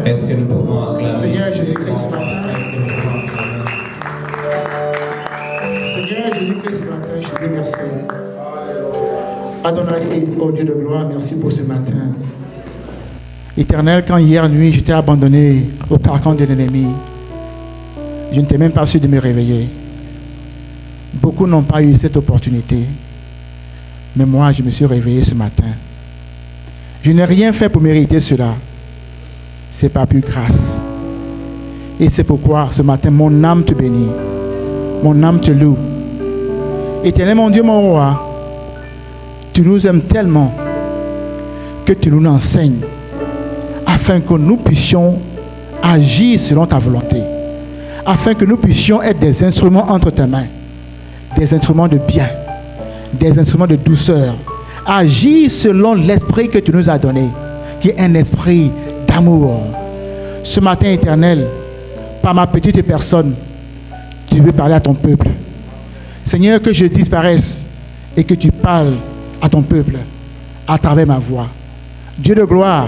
Est-ce que nous pouvons acclamer Seigneur Jésus-Christ, ce matin. Est-ce que nous pouvons acclamer Seigneur Jésus-Christ, ce matin, je te dis merci. Adonai, oh Dieu de gloire, merci pour ce matin. Éternel, quand hier nuit, je t'ai abandonné au carcan de l'ennemi, je ne t'ai même pas su de me réveiller. Beaucoup n'ont pas eu cette opportunité. Mais moi, je me suis réveillé ce matin. Je n'ai rien fait pour mériter cela. C'est pas plus grâce. Et c'est pourquoi ce matin, mon âme te bénit. Mon âme te loue. Éternel, mon Dieu, mon roi, tu nous aimes tellement que tu nous enseignes afin que nous puissions agir selon ta volonté. Afin que nous puissions être des instruments entre tes mains. Des instruments de bien. Des instruments de douceur. Agir selon l'esprit que tu nous as donné, qui est un esprit d'amour. Ce matin, Éternel, par ma petite personne, tu veux parler à ton peuple. Seigneur, que je disparaisse et que tu parles à ton peuple à travers ma voix. Dieu de gloire,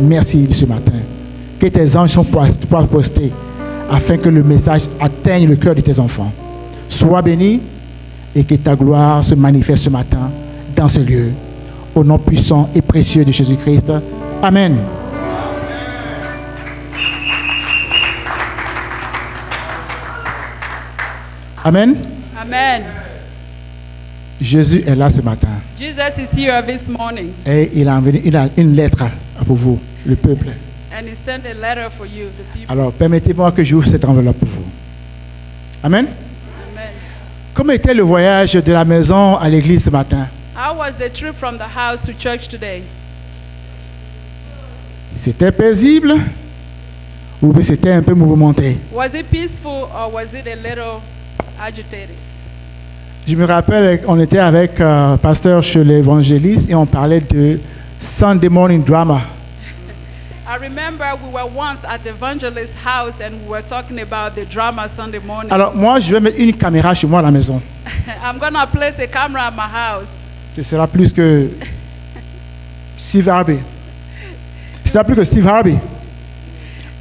merci de ce matin. Que tes anges soient postés afin que le message atteigne le cœur de tes enfants. Sois béni et que ta gloire se manifeste ce matin dans ce lieu. Au nom puissant et précieux de Jésus-Christ. Amen. Amen. Amen. Jésus est là ce matin. Jesus is here this morning, Et il a une lettre pour vous, le peuple. and he sent a letter for you, the people. Alors, permettez-moi que j'ouvre cette enveloppe pour vous. Amen. Amen. Comment était le voyage de la maison à l'église ce matin? How was the trip from the house to church today? C'était paisible ou bien c'était un peu mouvementé? Was it peaceful or was it a little agitated? Je me rappelle, on était avec pasteur chez l'évangéliste et on parlait de Sunday morning drama. I remember we were once at the evangelist's house and we were talking about the drama Sunday morning. Alors moi, je vais mettre une caméra chez moi à la maison. I'm going to place a camera at my house. Ce sera plus que Steve Harvey. Ce sera plus que Steve Harvey.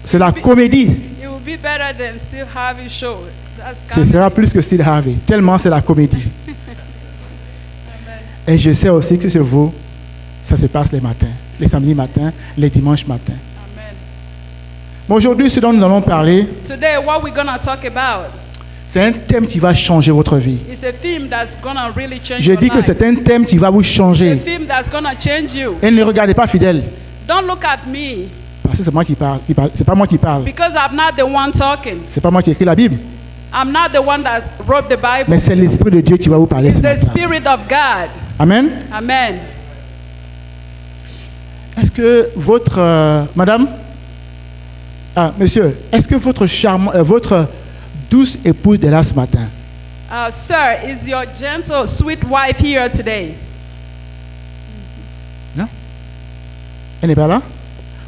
C'est la comédie. It will be better than Steve Harvey's show. That's Ce comedy. sera plus que Steve Harvey. Tellement c'est la comédie. Et je sais aussi que chez vous, ça se passe les matins, les samedis matins, les dimanches matins. Amen. Mais aujourd'hui, ce dont nous allons parler, Today, what we're going to talk about c'est un thème qui va changer votre vie. is a theme that's going to really change Je your dis que life. c'est un thème qui va vous A changer. theme that's going to change you. Et ne regardez pas fidèle, Don't look at me parce que c'est moi qui parle. C'est pas moi qui parle. because I'm not the one talking. C'est pas moi qui écris la Bible. I'm not the one that wrote the Bible. Mais c'est l'Esprit de Dieu qui va vous parler It's ce the matin. Spirit of God. Amen. Amen. Est-ce que votre madame, monsieur, est-ce que votre douce épouse est là ce matin? Sir, is your gentle, sweet wife here today? Non? Elle n'est pas là?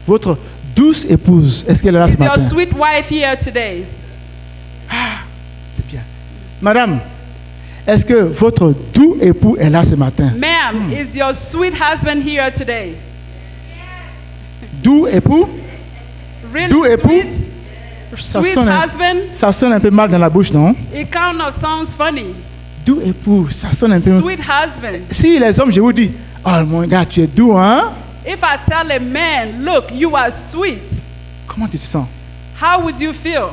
Votre douce épouse, est-ce qu'elle est là ce Is your matin? sweet wife here today? C'est bien. Madame, est-ce que votre doux époux est là ce matin? Ma'am, is your sweet husband here today? Doux époux? Really Doux époux? sweet? Sweet husband? Ça sonne un peu mal dans la bouche, non? It kind of sounds funny. Doux époux, ça sonne un peu... Sweet husband. Si les hommes, je vous dis, oh mon gars, tu es doux, hein? If I tell a man, look, you are sweet, Comment tu te sens? how would you feel?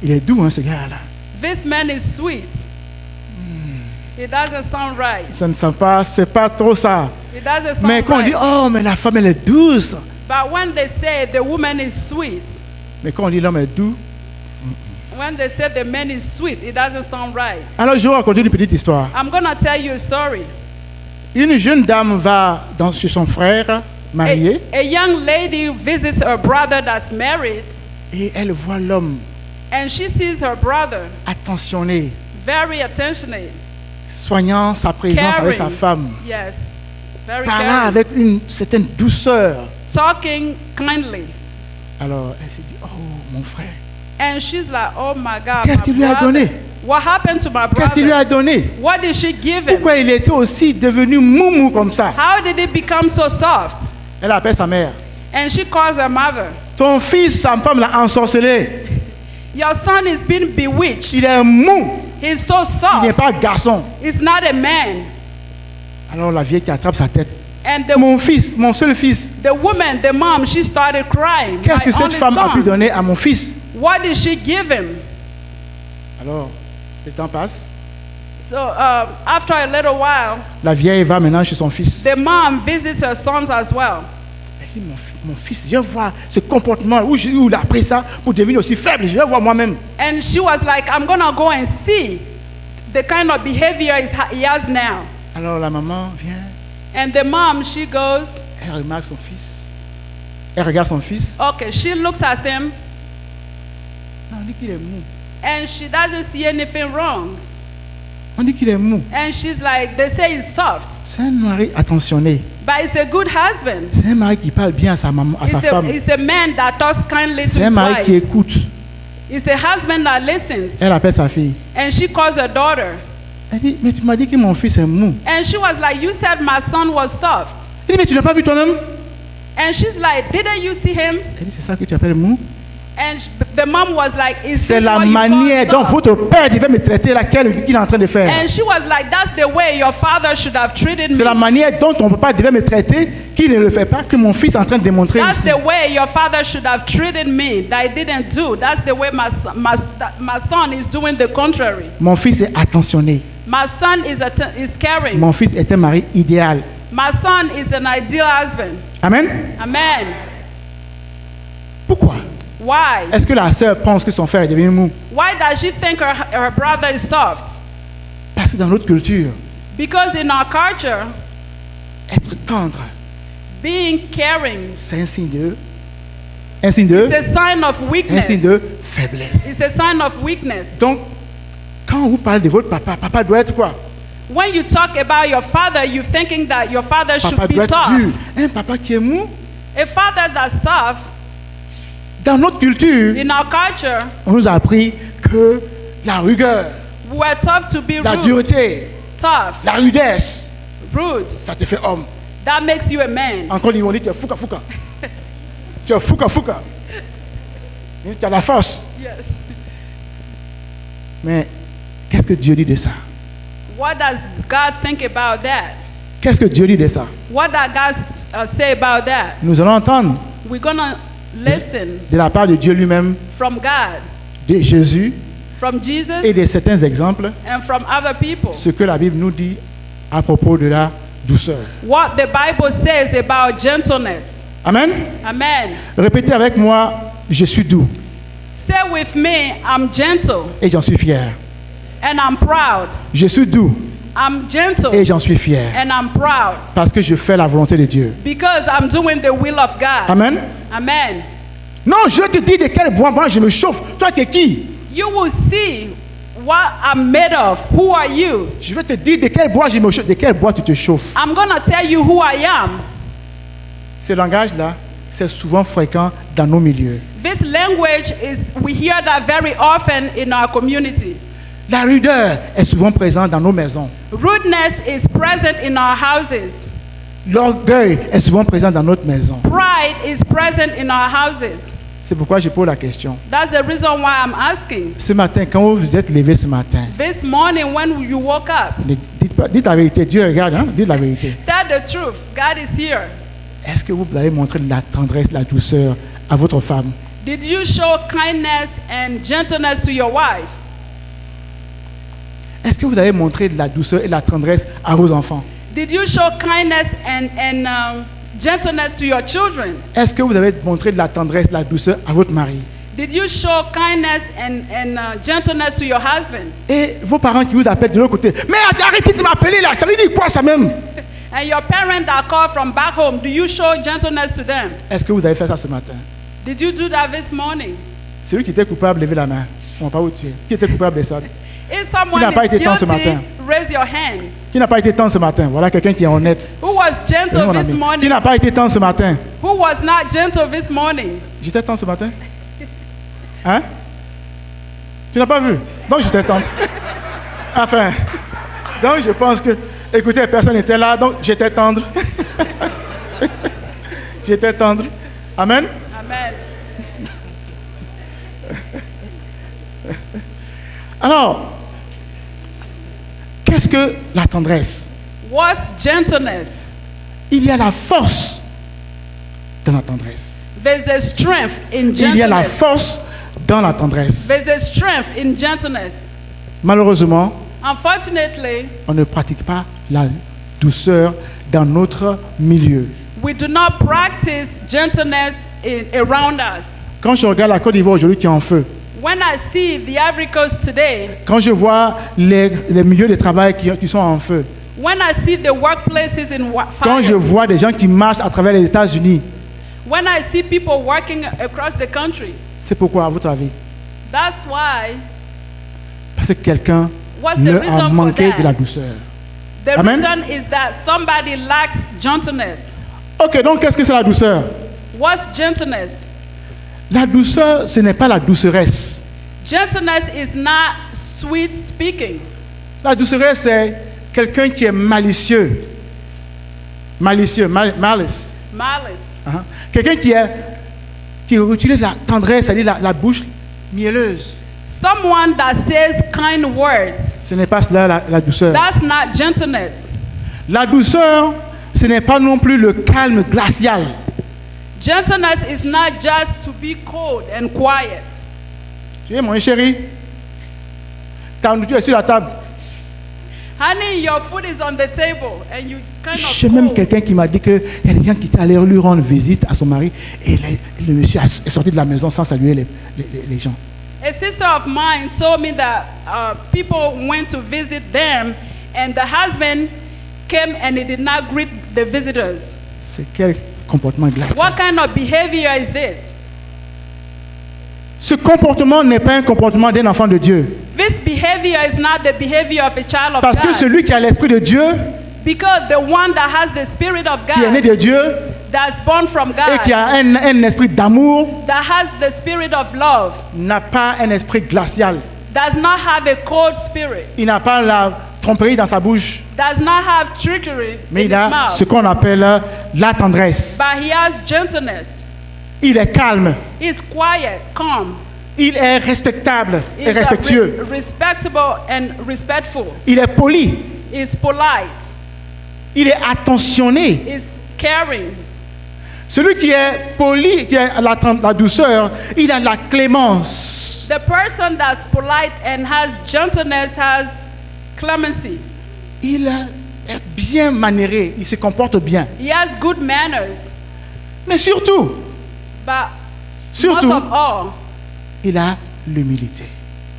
Il est doux, hein, ce gars-là. This man is sweet. It doesn't sound right. Ça ne sent pas, c'est pas trop ça. It doesn't sound Mais quand on dit, right. oh, mais la femme, elle est douce. But when they say the woman is sweet, Mais quand on dit l'homme est doux. when they say the man is sweet, it doesn't sound right. Alors, je vais raconter une petite histoire. I'm going to tell you a story. Une jeune dame va chez son frère marié A young lady visits her brother that's married, et elle voit l'homme and she sees her brother attentionné, very attentionate, soignant sa présence avec sa caring. femme, Yes, very parlant caring. avec une certaine douceur. Talking kindly. Alors, elle s'est dit, oh, mon frère, And she's like, oh my God, Qu'est-ce my qu'il lui a brother. donné? What happened to my qu'est-ce qu'il lui a brother? donné? What did she give him? Pourquoi il était aussi devenu moumou comme ça? How did it become so soft? Elle appelle sa mère. And she calls her mother. Ton fils, sa femme l'a ensorcelé. Your son is being bewitched. Il est mou, He's so il n'est soft. pas garçon. He's not a man. Alors la vieille qui attrape sa tête. And Mon fils, mon seul fils, the woman, the mom, she started crying. qu'est-ce que My cette only femme a pu son. donner à mon fils? What did she give him? Alors, le temps passe. So after a little while, La vieille va maintenant chez son fils. the mom visits her sons as well. Elle dit, mon fils, je vois ce comportement où il a pris ça pour devenir aussi faible. Je vais voir moi-même. And she was like, I'm going to go and see the kind of behavior he has now. Alors la maman vient, And the mom, she goes, elle remarque son fils. Elle regarde son fils. okay, she looks at him Non, on dit qu'il est mou. and she doesn't see anything wrong. On dit qu'il est mou. And she's like, they say he's soft, C'est un mari attentionné. but he's a good husband. C'est un mari qui parle bien à sa maman, à sa femme. He's a man that talks kindly to C'est un his mari qui wife. écoute. He's a husband that listens. Elle appelle sa fille. And she calls her daughter. Elle dit, mais tu m'as dit que mon fils est mou. And she was like, you said my son was soft. Elle dit, mais tu n'as pas vu toi-même? And she's like, didn't you see him? Elle dit, c'est ça que tu appelles mou? And the mom was like, is C'est this la what you manière call dont soft? votre père devait me traiter laquelle qu'il est en train de faire. And she was like, that's the way your father should have treated C'est la me. manière dont ton papa devait me traiter qu'il ne le fait pas, que mon fils est en train de démontrer That's ici. the way your father should have treated me that I didn't do. That's the way my son is doing the contrary. Mon fils est attentionné. My son is caring. Mon fils est un mari idéal. My son is an ideal husband. Amen. Amen. Pourquoi? Why? Est-ce que la sœur pense que son frère est devenu mou? Why does she think her brother is soft? Parce que dans notre culture, Because in our culture, être tendre, being caring c'est un signe de is a sign of un weakness. signe de faiblesse. It's a sign of weakness. Donc, quand vous parlez de votre papa, papa doit être quoi? When you talk about your father, you're thinking that your father Papa should be doit être dur. tough. Un papa qui est mou, A father that's tough, dans notre culture, in our culture, on nous a appris que la rigueur, we were taught to be la rude, dureté, tough, la rudesse, rude. ça te fait homme. That makes you a man. Encore ils vont dire, tu es fouka fouka. Tu es fouka fouka. Tu as la force. Yes. Mais qu'est-ce que Dieu dit de ça? What does God think about that? Qu'est-ce que Dieu dit de ça? What does God say about that? Nous allons entendre We're gonna listen de la part de Dieu lui-même, from God, de Jésus from Jesus, et de certains exemples, and from other people. ce que la Bible nous dit à propos de la douceur. What the Bible says about gentleness. Amen. Amen. Répétez avec moi, je suis doux Say with me, I'm gentle et j'en suis fier. and I'm proud. Je suis doux I'm gentle et j'en suis fier. and I'm proud Parce que je fais la volonté de Dieu. because I'm doing the will of God. Amen. Amen. Non, je te dis de quel bois moi je me chauffe. Toi, tu es qui? You will see what I'm made of. Who are you? Je vais te dire de quel bois je me chauffe. De quel bois tu te chauffes. I'm going to tell you who I am. Ce langage-là, c'est souvent fréquent dans nos milieux. This language we hear that very often in our community. La rudeur est souvent présente dans nos maisons. Rudeness is present in our houses. L'orgueil est souvent présent dans notre maison. Pride is present in our houses. C'est pourquoi je pose la question. That's the reason why I'm asking. Ce matin, quand vous vous êtes levé ce matin, This morning when you woke up, dites la vérité. Dieu regarde, hein? Dites la vérité. tell the truth. God is here. Est-ce que vous avez montré la tendresse, la douceur à votre femme? Did you show kindness and gentleness to your wife? Est-ce que vous avez montré de la douceur et de la tendresse à vos enfants? Did you show kindness and gentleness to your children? Est-ce que vous avez montré de la tendresse, de la douceur à votre mari? Did you show kindness and gentleness to your husband? Et vos parents qui vous appellent de l'autre côté, mais arrêtez de m'appeler là, ça veut dire quoi ça même? And your parents that call from back home, do you show gentleness to them? Est-ce que vous avez fait ça ce matin? Did you do that this morning? Celui qui était coupable, levez la main. On ne va pas vous tuer. Qui était coupable de ça? If someone n'a pas été is temps ce guilty, matin? raise your hand. Qui n'a pas été temps ce matin? Voilà quelqu'un qui est honnête. Who was Oui, gentle mon this ami. Qui morning? n'a pas été temps ce matin? Who was not gentle this morning? J'étais temps ce matin? Hein? Tu n'as pas vu? Donc j'étais tendre. Enfin, donc je pense que, écoutez, personne n'était là, donc j'étais tendre. J'étais tendre. Amen? Amen. Alors, qu'est-ce que la tendresse? What's gentleness? Il y a la force dans la tendresse. There's a strength in Il y a la gentleness. force dans la tendresse. There's a strength in gentleness. Malheureusement, Unfortunately, on ne pratique pas la douceur dans notre milieu. we do not practice gentleness around us. Quand je regarde la Côte d'Ivoire aujourd'hui qui est en feu, When I see the Ivory Coast today, quand je vois les milieux de travail qui sont en feu, when I see the workplaces in quand je fire, vois des gens qui marchent à travers les États-Unis, when I see people working across the country, c'est pourquoi, à votre avis? that's why, Parce que quelqu'un what's the leur a reason for manqué de la that? douceur. The Amen. reason is that somebody lacks gentleness. Ok, donc qu'est-ce que c'est la douceur? What's gentleness? La douceur, ce n'est pas la douceresse. Gentleness is not sweet speaking. La douceresse, c'est quelqu'un qui est malicieux. Malicieux, malice. Malice. Hein. Quelqu'un qui utilise la tendresse, c'est-à-dire la bouche mielleuse. Someone that says kind words. Ce n'est pas cela la douceur. That's not gentleness. La douceur, ce n'est pas non plus le calme glacial. Gentleness is not just to be cold and quiet. Tu sais, mon chéri, ta nourriture est sur la table. Honey, your food is on the table and you kind of J'ai même cold. quelqu'un qui m'a dit qu'il y a des gens qui étaient allés lui rendre visite à son mari et le monsieur est sorti de la maison sans saluer les gens. A sister of mine told me that people went to visit them and the husband came and he did not greet the visitors. C'est quel comportement glacial? What kind of behavior is this? Ce comportement n'est pas un comportement d'un enfant de Dieu. This behavior is not the behavior of a child of Parce que God. celui qui a l'esprit de Dieu, Because the one that has the Spirit of qui est né God, de Dieu that's born from et qui God, a un esprit d'amour, that has the Spirit of love, n'a pas un esprit glacial. does not have a cold spirit, Il n'a pas la tromperie dans sa bouche, does not have trickery mais in il his a mouth, ce qu'on appelle la tendresse. but he has gentleness. Il est calme, He's quiet, calm. il est respectable et He's respectueux. respectable and respectful. Il est poli, He's polite. il est attentionné. He's caring. Celui qui est poli, qui a la douceur, il a la clémence. The person that's polite and has gentleness has clemency. Il est bien manéré, il se comporte bien. He has good manners, Mais surtout, but Surtout- most of all, il a l'humilité.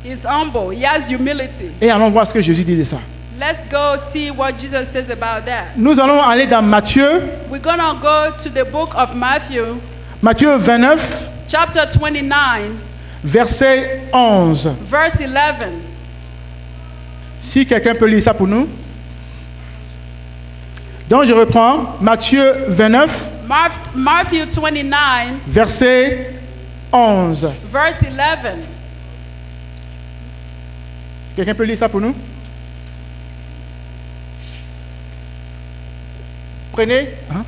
he's humble. He has humility. Et allons voir ce que Jésus dit de ça. Let's go see what Jesus says about that. Nous allons aller dans Matthieu, We're going to go to the book of Matthew, Matthieu 29, chapter 29, verset 11. verse 11. Si quelqu'un peut lire ça pour nous. Donc je reprends Matthieu 29, Matthew 29, verset 11. verse 11. Quelqu'un peut lire ça pour nous? Prenez. Hein?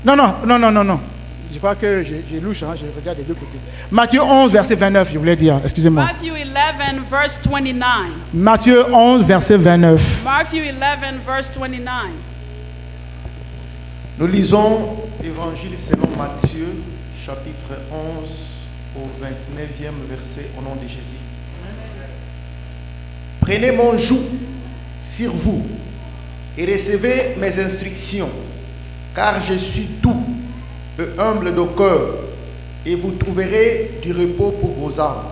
Non. Je crois que j'ai louche, hein, je regarde des deux côtés. Matthieu 11, verset 29, je voulais dire, excusez-moi. Matthew 11, verse 29. Matthieu 11, verset 29. Matthew 11, verse 29. Nous lisons Évangile selon Matthieu, chapitre 11, au 29e verset, au nom de Jésus. Prenez mon joug sur vous et recevez mes instructions, car je suis doux et humble de cœur, et vous trouverez du repos pour vos âmes.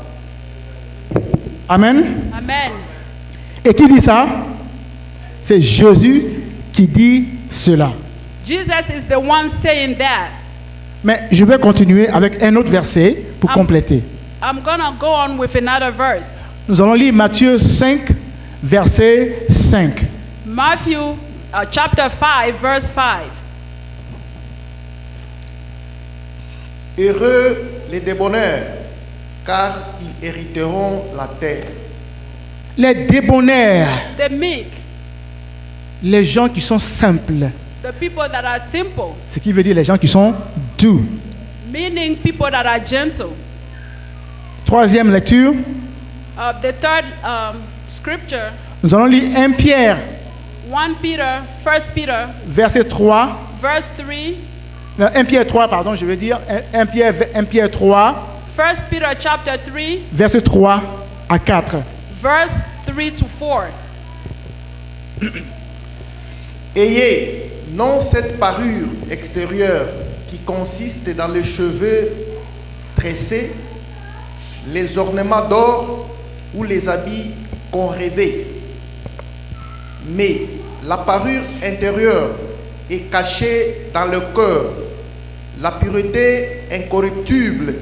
Amen. Amen. Et qui dit ça? C'est Jésus qui dit cela. Jesus is the one saying that. Mais je vais continuer avec un autre verset pour compléter. I'm going to go on with another verse. Nous allons lire Matthieu 5, verset 5. Matthew chapter 5, verse 5. Heureux les débonnaires, car ils hériteront la terre. Les débonnaires, The meek, les gens qui sont simples, the people that are simple, ce qui veut dire les gens qui sont doux. meaning people that are gentle. Troisième lecture, The third scripture, nous allons lire 1 Pierre, 1 Peter, verset 3. verse 3. Non, 1 Pierre 3, pardon, je veux dire 1 Pierre 3, 1 Peter chapter 3, verset 3 à 4. verse 3 to 4. Ayez non cette parure extérieure qui consiste dans les cheveux tressés, les ornements d'or ou les habits qu'on rêvait, mais la parure intérieure est cachée dans le cœur, la pureté incorruptible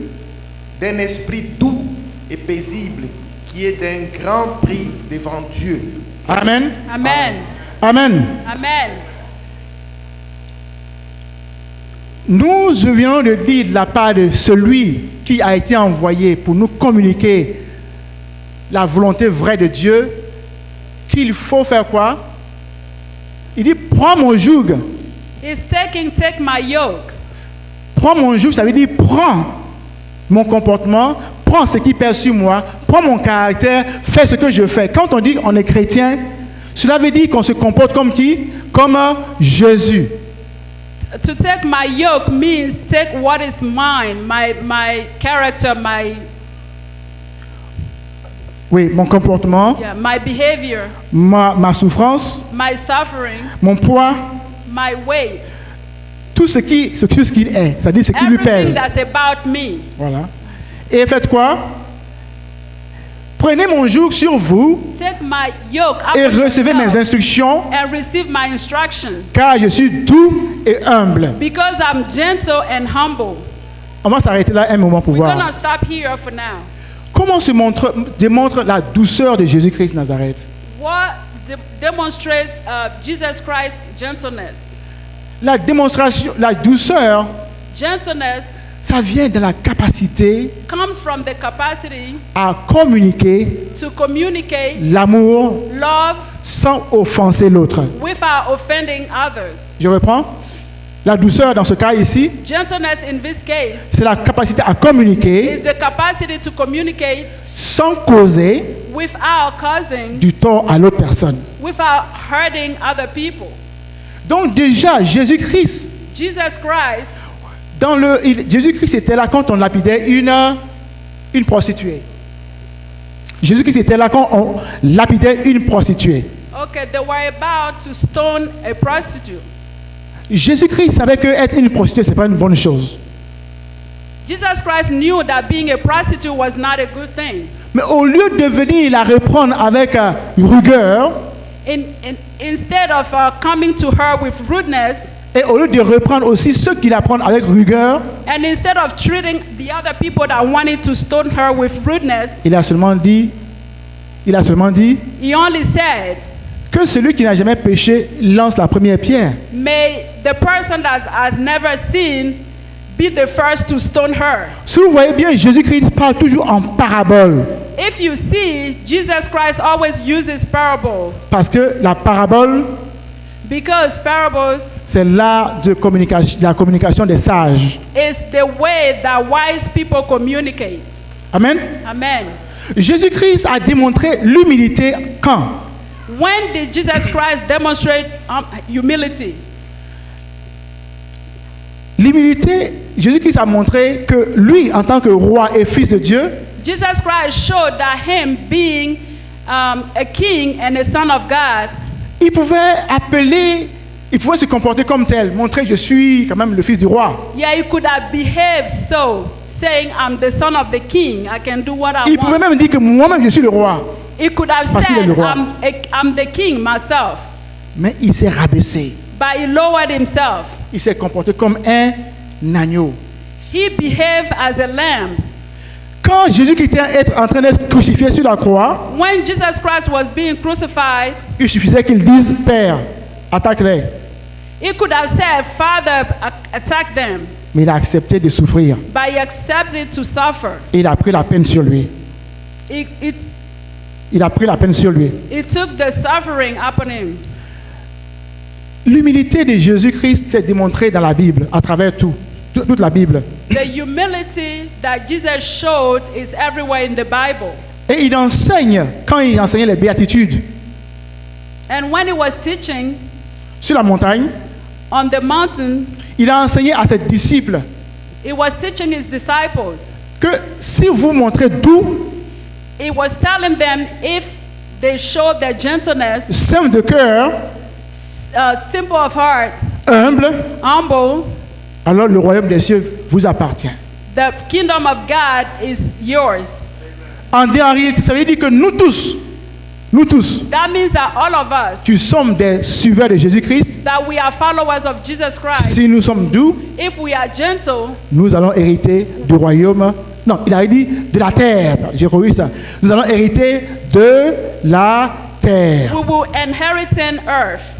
d'un esprit doux et paisible qui est d'un grand prix devant Dieu. Amen. Amen. Amen. Amen. Nous venons de dire de la part de celui qui a été envoyé pour nous communiquer la volonté vraie de Dieu, qu'il faut faire quoi? Il dit, prends mon joug. He's take my yoke. Prends mon joug, ça veut dire, prends mon comportement, prends ce qui pèse sur moi, prends mon caractère, fais ce que je fais. Quand on dit on est chrétien, cela veut dire qu'on se comporte comme qui? Comme Jésus. To take my yoke means take what is mine, my character, Oui, mon comportement, my behavior, ma souffrance, my suffering, mon poids, my weight, tout ce qu'il est, c'est-à-dire ce qui lui everything pèse. that's about me. Voilà. Et faites quoi? Prenez mon joug sur vous Take my yoke et upon recevez mes yourself instructions, and receive my instruction, car je suis doux et humble. because I'm gentle and humble. On va s'arrêter là un moment pour We're voir. gonna stop here for now. Comment démontre la douceur de Jésus-Christ Nazareth? What demonstrates Jesus Christ's gentleness? La démonstration, la douceur, Gentleness ça vient de la capacité comes from the capacity à communiquer to communicate l'amour love sans offenser l'autre. without offending others. Je reprends. La douceur dans ce cas ici, Gentleness in this case c'est la capacité à communiquer is the capacity to communicate sans causer without causing, du tort à l'autre personne. without hurting other people. Donc déjà, Jésus-Christ, Jesus Christ, Jésus-Christ était là quand on lapidait une prostituée. Jésus-Christ était là quand on lapidait une prostituée. okay, they were about to stone a prostitute. Jésus-Christ savait que être une prostituée, ce n'est pas une bonne chose. Jesus Christ knew that being a prostitute was not a good thing. Mais au lieu de venir la reprendre avec rigueur, Instead of coming to her with rudeness, et au lieu de reprendre aussi ceux qui la prennent avec rigueur, and instead of treating the other people that wanted to stone her with rudeness, il a seulement dit, he only said, que celui qui n'a jamais péché lance la première pierre. may the person that has never sinned be the first to stone her. Si vous voyez bien, Jésus-Christ parle toujours en parabole. If you see, Jesus Christ always uses parables, Parce que la parabole, because parables c'est l'art de la communication des sages. is the way that wise people communicate. Amen. Amen. Jésus-Christ a démontré l'humilité quand? When did Jesus Christ demonstrate humility? L'humilité, Jésus-Christ a montré que lui, en tant que roi et fils de Dieu, Jesus Christ showed that him being a king and a son of God, il pouvait se comporter comme tel, montrer je suis quand même le fils du roi. yeah, he could have behaved so, saying, I'm the son of the king, I can do what I Il pouvait want. même dire que moi-même je suis le roi. He could have Parce qu'il est said, le roi. I'm the king myself. Mais il s'est rabaissé. But he lowered himself. Il s'est comporté comme un agneau. He behaved as a lamb. Quand Jésus était en train d'être crucifié sur la croix, When Jesus Christ was being crucified, il suffisait qu'il dise Père, attaque-les. he could have said, Father, attack them. Mais il a accepté de souffrir. But he accepted to suffer. Et il a pris la peine sur lui. Il a pris la peine sur lui. He took the suffering upon him. L'humilité de Jésus-Christ s'est démontrée dans la Bible, à travers toute la Bible. The humility that Jesus showed is everywhere in the Bible. Et il enseigne, quand il enseignait les béatitudes And when he was teaching sur la montagne, on the mountain, il a enseigné à ses disciples he was teaching his disciples. que si vous montrez doux, He was telling them if they showed their gentleness, simple de cœur, simple of heart, humble, humble, alors le royaume des cieux vous appartient. the kingdom of God is yours. En réalité, ça veut dire que nous tous, That means that all of us, qui sommes des suiveurs de Jésus-Christ, that we are followers of Jesus Christ, si nous sommes doux, if we are gentle, nous allons hériter du royaume. Non, il a dit de la terre. J'ai revu ça. Nous allons hériter de la terre. we will inherit an earth.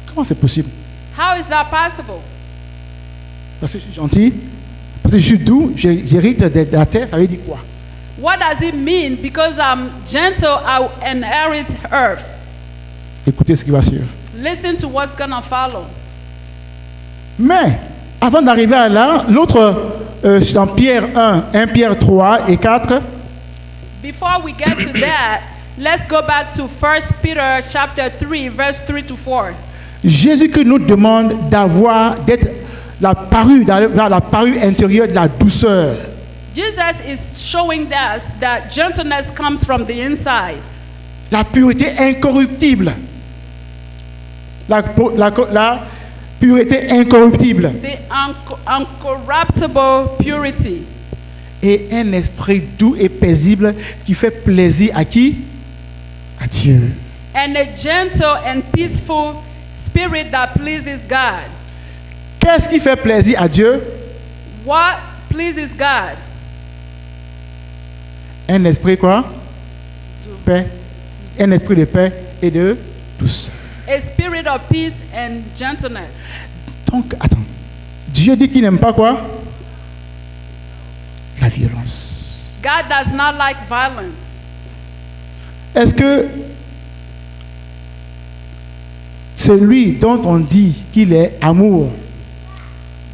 Comment c'est possible? How is that possible? Parce que je suis gentil, parce que je suis doux, j'hérite de la terre, ça veut dire quoi? What does it mean? Because I'm gentle, I will inherit earth. Écoutez ce qui va suivre. Listen to what's going to follow. Mais, avant d'arriver à là, l'autre, dans Pierre 1 Pierre 3 et 4, Before we get to that, let's go back to 1 Peter chapter 3, verse 3 to 4. Jésus que nous demande d'être la parure intérieure de la douceur. Jesus is showing us that gentleness comes from the inside. La pureté incorruptible. La pureté incorruptible. The uncorruptible purity. Et un esprit doux et paisible qui fait plaisir à qui? À Dieu. And a gentle and peaceful spirit that pleases God. Qu'est-ce qui fait plaisir à Dieu? What pleases God? Un esprit quoi? Paix. Un esprit de paix et de douceur. A spirit of peace and gentleness. Donc, attends. Dieu dit qu'il n'aime pas quoi? La violence. God does not like violence. Est-ce que celui dont on dit qu'il est amour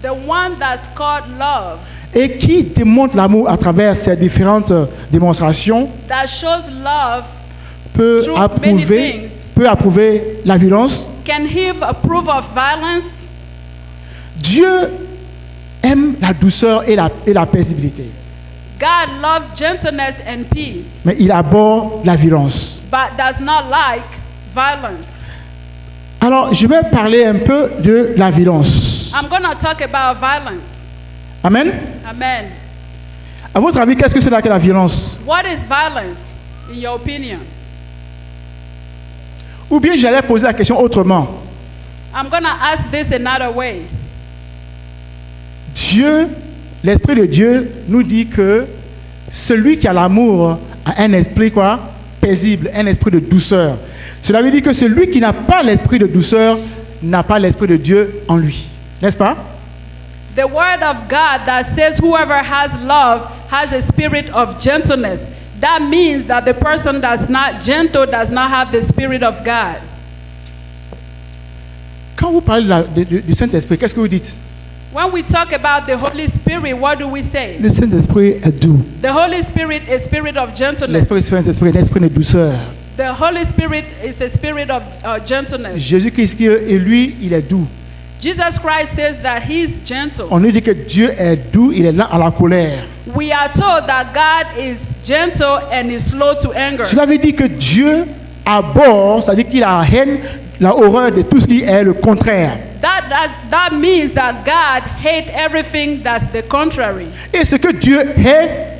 The one that's called love, et qui démontre l'amour à travers ses différentes démonstrations that shows love, peut Through many approuver things. la violence? can he approve of violence? Dieu aime la douceur et la paisibilité, God loves gentleness and peace, mais il abhorre la violence. but does not like violence. Alors, je vais parler un peu de la violence. I'm going to talk about violence. Amen. Amen. À votre avis, qu'est-ce que c'est que la violence? What is violence, in your opinion? Ou bien j'allais poser la question autrement. I'm going to ask this another way. Dieu, l'Esprit de Dieu nous dit que celui qui a l'amour a un esprit quoi? Paisible, un esprit de douceur. Cela veut dire que celui qui n'a pas l'esprit de douceur n'a pas l'esprit de Dieu en lui. N'est-ce pas? The word of God that says whoever has love has a spirit of gentleness. That means that the person that's not gentle does not have the spirit of God. Quand vous parlez du Saint-Esprit, qu'est-ce que vous dites? When we talk about the Holy Spirit, what do we say? Le Saint-Esprit est doux. The Holy Spirit is spirit of gentleness. L'Esprit Saint-Esprit est un esprit de douceur. The Holy Spirit is a spirit of gentleness. Jésus-Christ, et lui, il est doux. Jesus Christ says that he's gentle. On nous dit que Dieu est doux, il est lent à la colère. We are told that God is gentle and is slow to anger. Cela veut dire que Dieu abhorre, c'est-à-dire qu'il a la haine, la horreur de tout ce qui est le contraire. That means that God hates everything that's the contrary. Et ce que Dieu hait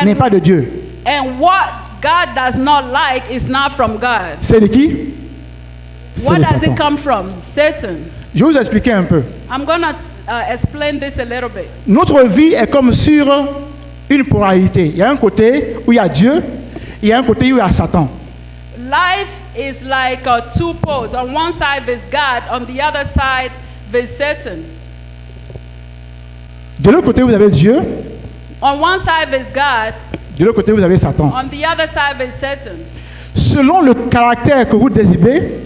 n'est pas de Dieu. And what God does not like is not from God. C'est de qui? C'est What de does Satan. it come from? Satan. Je vais vous expliquer un peu. I'm going to explain this a little bit. Notre vie est comme sur une polarité. Il y a un côté où il y a Dieu, il y a un côté où il y a Satan. Life is like two poles. On one side is God, on the other side is Satan. De l'autre côté, vous avez Dieu, On one side is God, de l'autre côté, vous avez Satan. on the other side is Satan. Selon le caractère que vous désirez,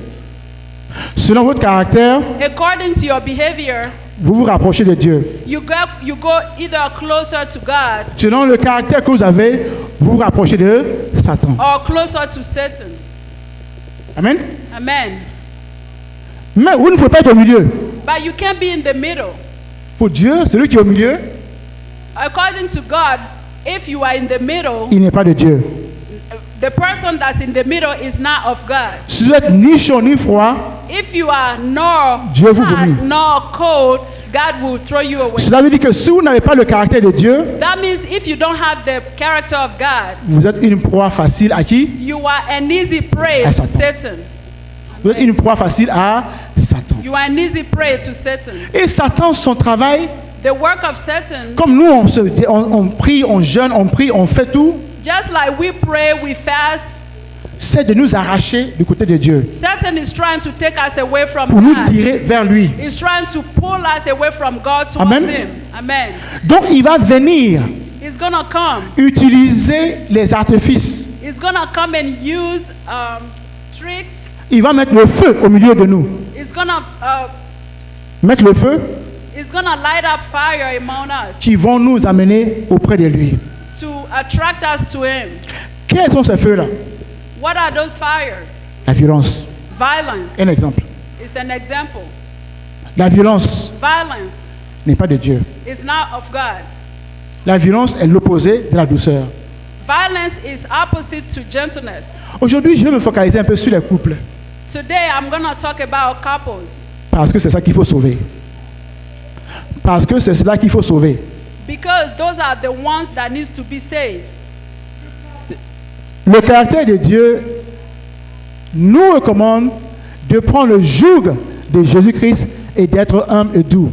selon votre caractère, According to your behavior, vous vous rapprochez de Dieu. you go either closer to God Selon le caractère que vous avez, vous vous rapprochez de Satan. or closer to Satan. Amen. Amen. Mais vous ne pouvez pas être au milieu. But you can't be in the middle. Pour Dieu, celui qui est au milieu, According to God, if you are in the middle, il n'est pas de Dieu. the person that's in the middle is not of God. Si vous êtes ni chaud ni froid, If you are nor Dieu vous hot vomit. nor cold, God will throw you away. cela veut dire que si vous n'avez pas le caractère de Dieu, That means if you don't have the character of God, vous êtes une proie facile à qui? you are an easy prey À to Satan. Satan. Vous êtes une proie facile à Satan. You are an easy prey to Satan. Et Satan, son travail, The work of Satan, comme nous, on prie, on jeûne, on prie, on fait tout, just like we pray, we fast, c'est de nous arracher du côté de Dieu, Satan is trying to take us away from pour nous God. tirer vers lui. He's trying to pull us away from God towards Amen. Him. Amen. Donc il va venir He's gonna come. utiliser les artifices. He's gonna come and use tricks. Il va mettre le feu au milieu de nous. He's gonna Mettre le feu light up fire among us qui vont nous amener auprès de lui. to attract us to Him. Quels sont ces feux-là? What are those fires? La violence. Violence Un exemple. is an example. La violence Violence n'est pas de Dieu. is not of God. La violence est l'opposé de la douceur. Violence is opposite to gentleness. Aujourd'hui, je vais me focaliser un peu sur les couples Today I'm gonna talk about couples parce que c'est ça qu'il faut sauver. Parce que c'est cela qu'il faut sauver. because those are the ones that needs to be saved. Le caractère de Dieu nous recommande de prendre le joug de Jésus-Christ et d'être humble et doux.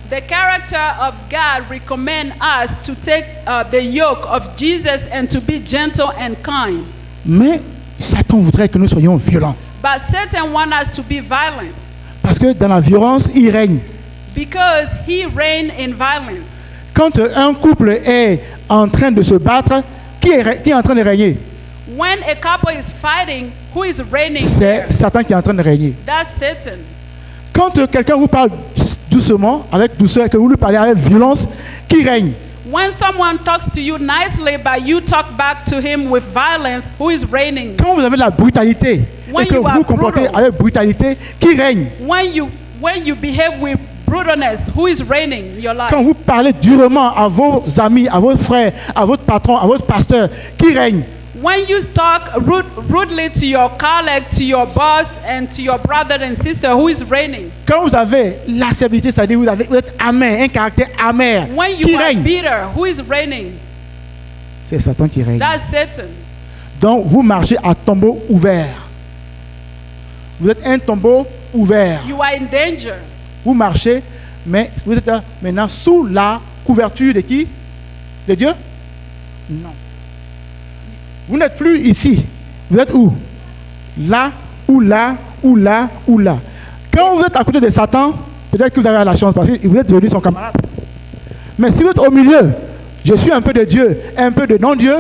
The character of God recommend us to take the yoke of Jesus and to be gentle and kind. Mais Satan voudrait que nous soyons violents. But Satan wants us to be violent Parce que dans la violence, il règne. because he reigns in violence. Quand un couple est en train de se battre, qui est en train de régner? When a couple is fighting, who is reigning C'est there? Satan qui est en train de régner. That's Satan. Quand quelqu'un vous parle doucement, avec douceur, que vous lui parlez avec violence, qui règne? When someone talks to you nicely, but you talk back to him with violence, who is reigning? Quand vous avez de la brutalité When et que you vous are vous comportez brutal. avec brutalité, qui règne? When you behave with brutalness, who is reigning in your life? Quand vous parlez durement à vos amis, à vos frères, à votre patron, à votre pasteur, qui règne? When you talk rudely to your colleague, to your boss, and to your brother and sister, who is reigning? Quand vous avez l'acerbité, c'est-à-dire vous êtes amer, un caractère amer, When qui you are règne? bitter, who is reigning? C'est Satan qui règne. That's Satan. Donc vous marchez à tombeau ouvert. Vous êtes un tombeau ouvert. You are in danger. Vous marchez, mais vous êtes maintenant sous la couverture de qui? De Dieu? Non. Vous n'êtes plus ici. Vous êtes où? Là, ou là, ou là, ou là. Quand vous êtes à côté de Satan, peut-être que vous avez la chance parce que vous êtes devenu son camarade. Mais si vous êtes au milieu, je suis un peu de Dieu, un peu de non-Dieu,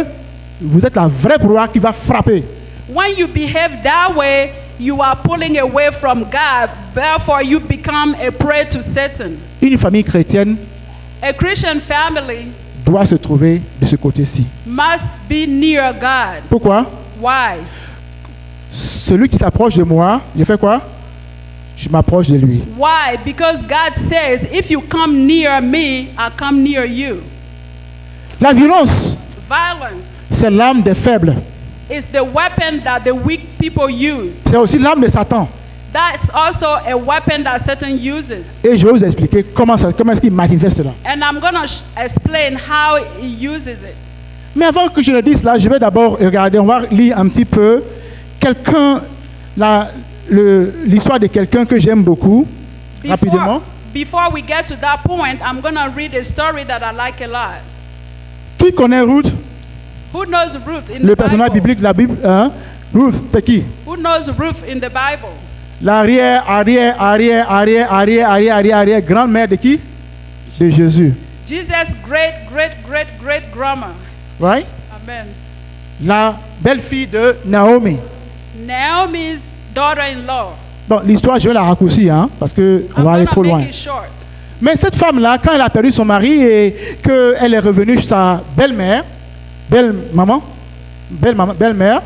vous êtes la vraie proie qui va frapper. When you behave that way, you are pulling away from God. Therefore, you become a prey to Satan. Une famille chrétienne A Christian family doit se trouver de ce côté-ci. must be near God. Pourquoi? Why? Celui qui s'approche de moi, je fais quoi? je m'approche de lui. Why? Because God says, if you come near me, I'll come near you. La violence, Violence c'est l'arme des faibles. is the weapon that the weak people use. C'est aussi l'arme de Satan. That's also a weapon that Satan uses. Et je vais vous expliquer comment est-ce qu'il manifeste cela. And I'm going to explain how he uses it. Mais avant que je le dise là, je vais d'abord regarder, on va lire un petit peu l'histoire de quelqu'un que j'aime beaucoup, rapidement. Before we get to that point, I'm going to read a story that I like a lot. Qui connaît Ruth? Who knows Ruth in Le the personnage Bible? biblique de la Bible, hein? Ruth, c'est qui? Who knows Ruth in the Bible? L'arrière, grand-mère de qui? De Jésus. Jesus' great grandma. Right? Amen. La belle-fille de Naomi. Naomi's daughter-in-law. Bon, l'histoire, je vais la raccourcir, hein, parce qu'on I'm va aller going trop to loin. make it short. Mais cette femme-là, quand elle a perdu son mari et qu'elle est revenue chez sa belle-mère, belle-mère,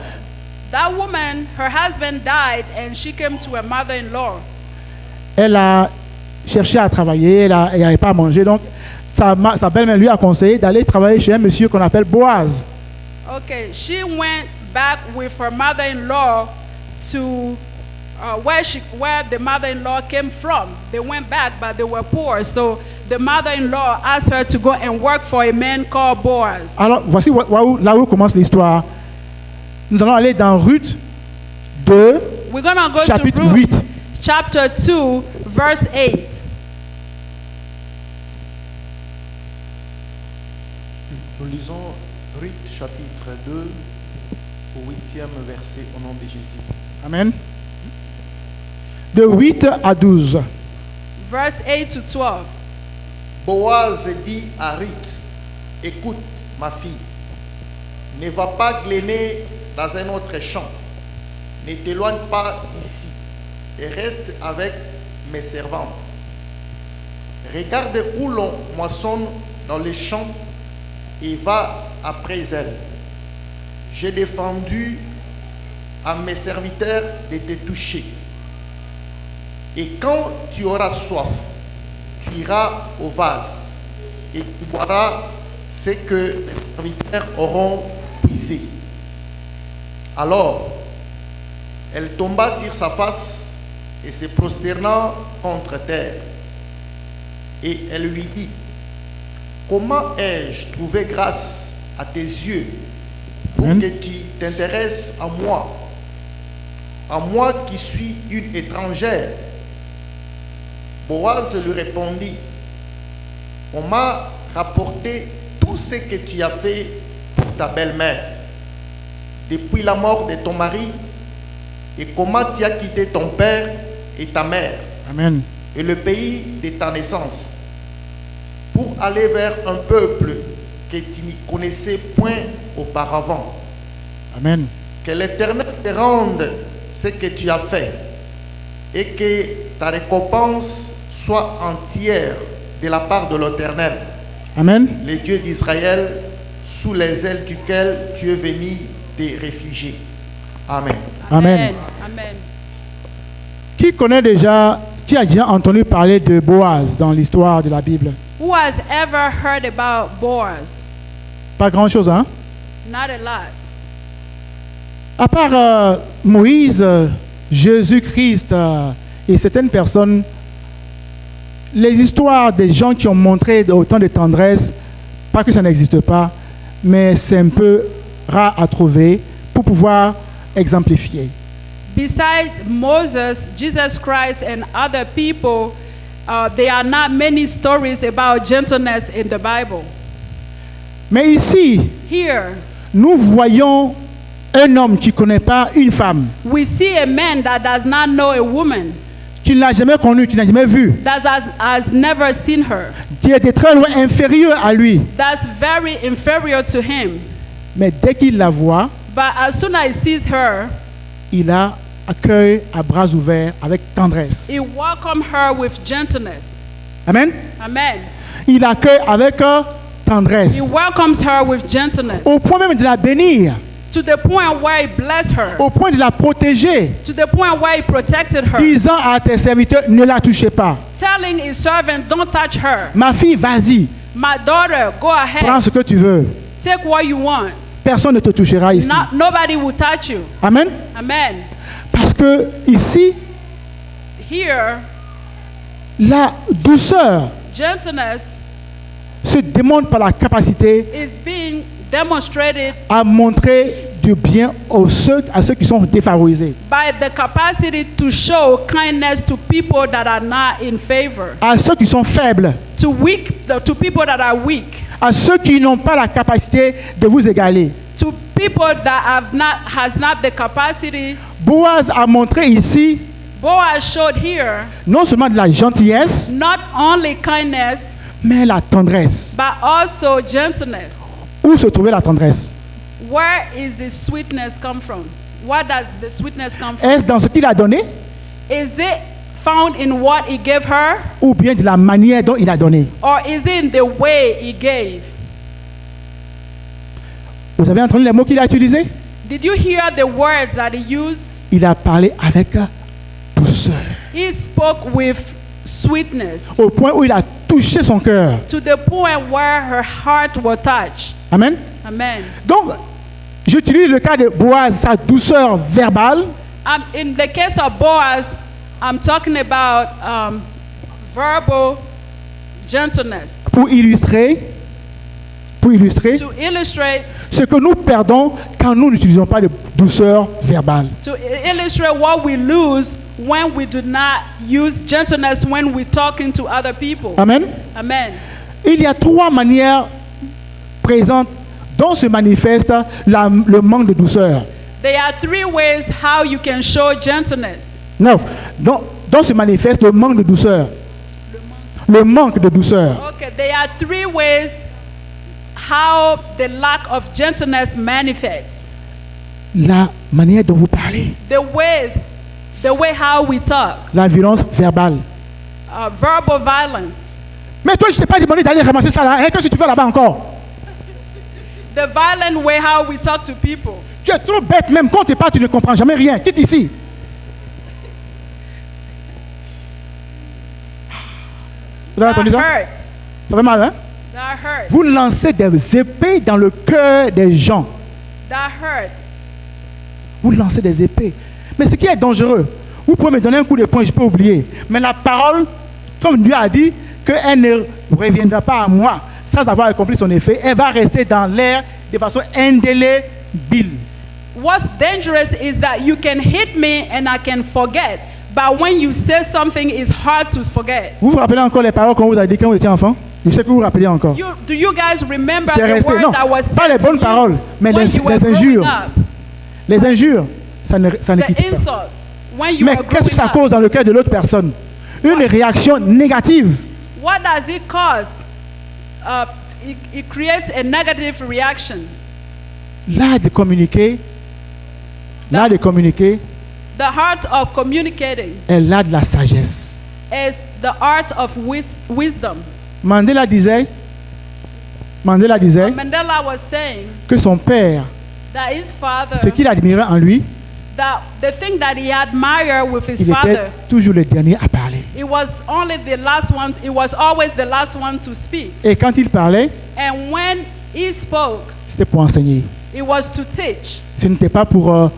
That woman, her husband died, and she came to her mother-in-law. elle a cherché à travailler, elle n'avait pas à manger. Donc, sa belle-mère lui a conseillé d'aller travailler chez un monsieur qu'on appelle Boaz. Okay, she went back with her mother-in-law to where the mother-in-law came from. They went back, but they were poor. So the mother-in-law asked her to go and work for a man called Boaz. Alors, voici là où commence l'histoire. Nous allons aller dans Ruth 2, We're going to go chapitre to Ruth, 8. chapter 2, verse 8. Nous lisons Ruth chapitre 2 au 8e verset au nom de Jésus. Amen. De 8 à 12. Verse 8 to 12. Boaz dit à Ruth, écoute ma fille, ne va pas glaner dans un autre champ, ne t'éloigne pas d'ici et reste avec mes servantes. Regarde où l'on moissonne dans les champs et va après elles. J'ai défendu à mes serviteurs de te toucher. Et quand tu auras soif, tu iras au vase et tu boiras ce que les serviteurs auront puisé. Alors, elle tomba sur sa face et se prosterna contre terre. Et elle lui dit, comment ai-je trouvé grâce à tes yeux pour Amen. que tu t'intéresses à moi qui suis une étrangère? Boaz lui répondit, on m'a rapporté tout ce que tu as fait pour ta belle-mère depuis la mort de ton mari et comment tu as quitté ton père et ta mère Amen. et le pays de ta naissance pour aller vers un peuple que tu n'y connaissais point auparavant. Amen. Que l'Éternel te rende ce que tu as fait et que ta récompense soit entière de la part de l'Éternel, Amen. le Dieu d'Israël, sous les ailes duquel tu es venu te réfugier. Amen. Amen. Amen. Qui a déjà entendu parler de Boaz dans l'histoire de la Bible? Who has ever heard about Boaz? Pas grand-chose, hein? Not a lot. À part Moïse, Jésus-Christ et certaines personnes, les histoires des gens qui ont montré autant de tendresse, pas que ça n'existe pas, mais c'est un peu rare à trouver pour pouvoir exemplifier. Besides Moses, Jesus Christ, and other people, there are not many stories about gentleness in the Bible. Mais ici, Here, nous voyons un homme qui ne connaît pas une femme, we see a man that does not know a woman, qui ne l'a jamais connue, qui n'a jamais vue, that has never seen her, qui est de très loin inférieur à lui. that's very inferior to him. Mais dès qu'il la voit, But as soon as he sees her, il la accueille à bras ouverts avec tendresse. he welcomes her with gentleness. Amen. Amen. Il l'accueille avec tendresse. He welcomes her with gentleness. Au point même de la bénir. to the point where he blessed her, au point de la protéger, to the point where he protected her, disant à tes serviteurs, ne la touchez pas. telling his servant, don't touch her. Ma fille, vas-y, My daughter, go prends ahead, ce que tu veux. take what you want. Personne ne te touchera ici. Nobody will touch you. Amen. Amen. Parce que ici, Here, la douceur gentleness se demande par la capacité is being demonstrated à montrer du bien à ceux qui sont défavorisés, by the capacity to show kindness to people that are not in favor, à ceux qui sont faibles, to people that are weak, à ceux qui n'ont pas la capacité de vous égaler. to people that has not the capacity. Boaz a montré ici Boaz showed here non seulement de la gentillesse, not only kindness mais la tendresse. but also gentleness. Où se trouvait la tendresse? Where is the sweetness come from? Where does the sweetness come from? Est-ce dans ce qu'il a donné Is it found in what he gave her, ou bien de la manière dont il a donné? or is it in the way he gave? Vous avez entendu les mots qu'il a utilisés? Did you hear the words that he used? Il a parlé avec douceur, He spoke with sweetness au point où il a touché son cœur. to the point where her heart was touched. Amen. Amen. Donc, j'utilise le cas de Boaz, sa douceur verbale, In the case of Boaz, I'm talking about verbal gentleness pour illustrer to illustrate ce que nous perdons quand nous n'utilisons pas de douceur verbale. what we lose when we do not use gentleness when we're talking to other people. Amen. Amen. Il y a trois manières présentes dont se manifeste le manque de douceur. There are three ways how you can show gentleness. Non, dont se manifeste le manque de douceur. Le manque de douceur. Okay, there are three ways how the lack of gentleness manifests. La manière dont vous parlez. The way how we talk, La violence verbale. verbal violence. Mais toi, je ne t'ai pas demandé d'aller ramasser ça là. Hein, qu'est-ce que tu fais là-bas encore? The violent way how we talk to people. Tu es trop bête, même quand tu parles, tu ne comprends jamais rien. Quitte ici. Vous avez That entendu ça? hurts. Ça fait mal, hein? That hurts. Vous lancez des épées dans le cœur des gens. That hurt. Vous lancez des épées. Mais ce qui est dangereux, vous pouvez me donner un coup de poing, je peux oublier. Mais la parole, comme Dieu a dit, qu'elle ne reviendra pas à moi sans avoir accompli son effet, elle va rester dans l'air de façon indélébile. What's dangerous is that you can hit me and I can forget. But when you say something, it's hard to forget. Vous vous rappelez encore les paroles qu'on vous a dit quand vous étiez enfant? Je sais que vous vous rappelez encore. Do you guys remember C'est the resté. word Non, that was pas les said to bonnes you paroles, mais when les you were injures. growing up? Les injures, ça ne The quitte pas. insult when you Mais were qu'est-ce que ça growing up. cause dans le cœur de l'autre personne? Une réaction négative. What does it cause? It creates a negative reaction. L'art de communiquer, The art of communicating est l'art de la sagesse. is the art of wisdom. Mandela disait Mandela was saying que son père, that his father, ce qu'il admirait en lui, that the thing that he admired with his il était father, toujours le dernier à parler. it was only the last one, it was always the last one to speak. Et quand il parlait, And when he spoke, c'était pour enseigner. it was to teach. Ce n'était pas pour